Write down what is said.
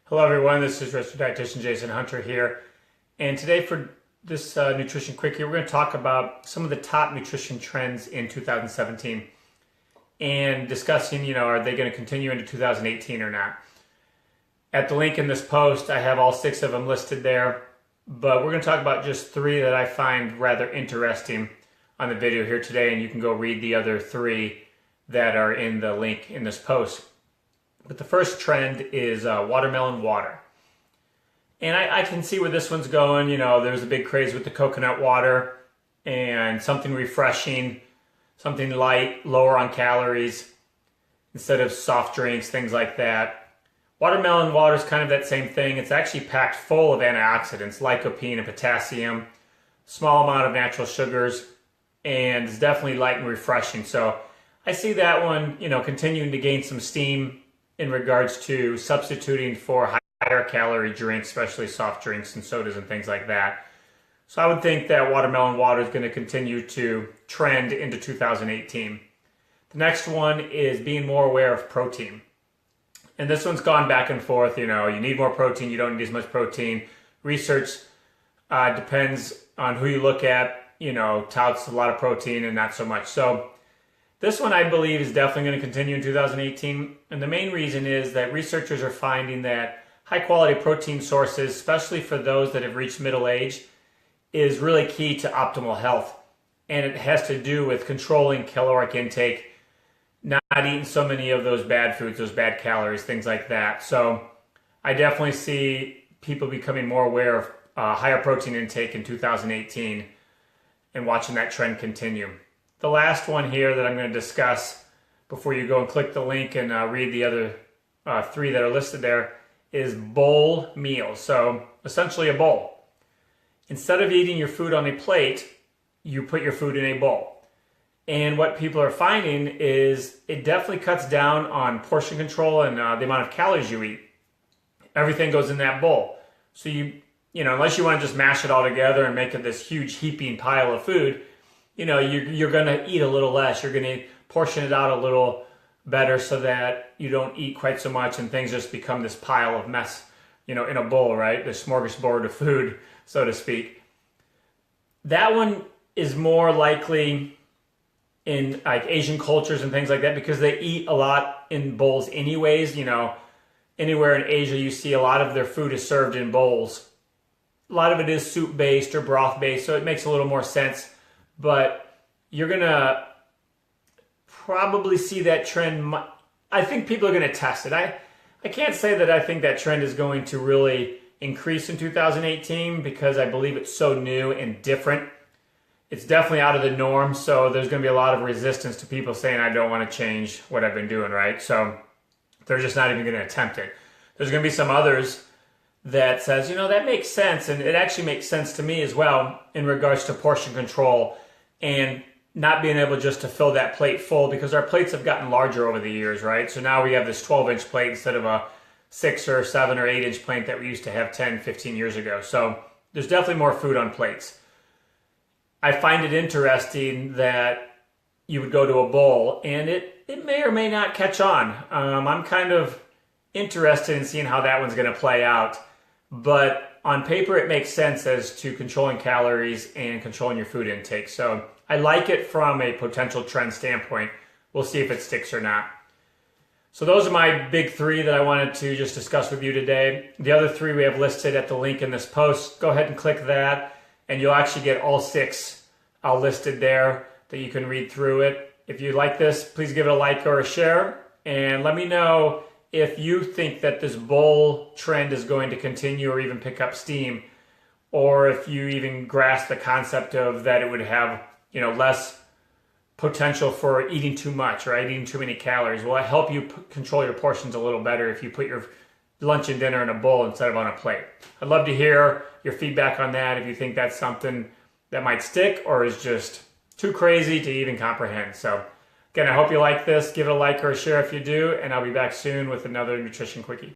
Hello everyone, this is registered dietitian Jason Hunter here, and today for this nutrition quickie we're going to talk about some of the top nutrition trends in 2017 and discussing, are they going to continue into 2018 or not. At the link in this post I have all 6 of them listed there, but we're going to talk about just 3 that I find rather interesting on the video here today, and you can go read the other 3 that are in the link in this post. But the first trend is watermelon water. And I can see where this one's going. There's a big craze with the coconut water and something refreshing, something light, lower on calories, instead of soft drinks, things like that. Watermelon water is kind of that same thing. It's actually packed full of antioxidants, lycopene and potassium, small amount of natural sugars, and it's definitely light and refreshing. So I see that one, continuing to gain some steam in regards to substituting for higher calorie drinks, especially soft drinks and sodas and things like that. So I would think that watermelon water is going to continue to trend into 2018. The next one is being more aware of protein. And this one's gone back and forth. You need more protein, you don't need as much protein. Research depends on who you look at, touts a lot of protein and not so much. So this one, I believe, is definitely going to continue in 2018, and the main reason is that researchers are finding that high-quality protein sources, especially for those that have reached middle age, is really key to optimal health, and it has to do with controlling caloric intake, not eating so many of those bad foods, those bad calories, things like that. So I definitely see people becoming more aware of higher protein intake in 2018 and watching that trend continue. The last one here that I'm going to discuss before you go and click the link and read the other 3 that are listed there is bowl meals. So essentially a bowl. Instead of eating your food on a plate, you put your food in a bowl. And what people are finding is it definitely cuts down on portion control and the amount of calories you eat. Everything goes in that bowl. So unless you want to just mash it all together and make it this huge heaping pile of food, you're going to eat a little less. You're going to portion it out a little better so that you don't eat quite so much and things just become this pile of mess, in a bowl, right? The smorgasbord of food, so to speak. That one is more likely in like Asian cultures and things like that because they eat a lot in bowls anyways. Anywhere in Asia you see a lot of their food is served in bowls. A lot of it is soup-based or broth-based, so it makes a little more sense. But you're going to probably see that trend. I think people are going to test it. I can't say that I think that trend is going to really increase in 2018 because I believe it's so new and different. It's definitely out of the norm, so there's going to be a lot of resistance to people saying, I don't want to change what I've been doing, right? So they're just not even going to attempt it. There's going to be some others that says, that makes sense, and it actually makes sense to me as well in regards to portion control and not being able just to fill that plate full because our plates have gotten larger over the years, right? So now we have this 12-inch plate instead of a 6 or 7 or 8-inch plate that we used to have 10, 15 years ago. So there's definitely more food on plates. I find it interesting that you would go to a bowl and it may or may not catch on. I'm kind of interested in seeing how that one's going to play out. But on paper, it makes sense as to controlling calories and controlling your food intake. So I like it from a potential trend standpoint. We'll see if it sticks or not. So those are my big 3 that I wanted to just discuss with you today. The other 3 we have listed at the link in this post. Go ahead and click that, and you'll actually get all 6 listed there that you can read through it. If you like this, please give it a like or a share, and let me know if you think that this bowl trend is going to continue or even pick up steam, or if you even grasp the concept of that it would have, less potential for eating too much, right? Eating too many calories. Will it help you control your portions a little better if you put your lunch and dinner in a bowl instead of on a plate? I'd love to hear your feedback on that, if you think that's something that might stick or is just too crazy to even comprehend. So again, I hope you like this. Give it a like or a share if you do, and I'll be back soon with another nutrition quickie.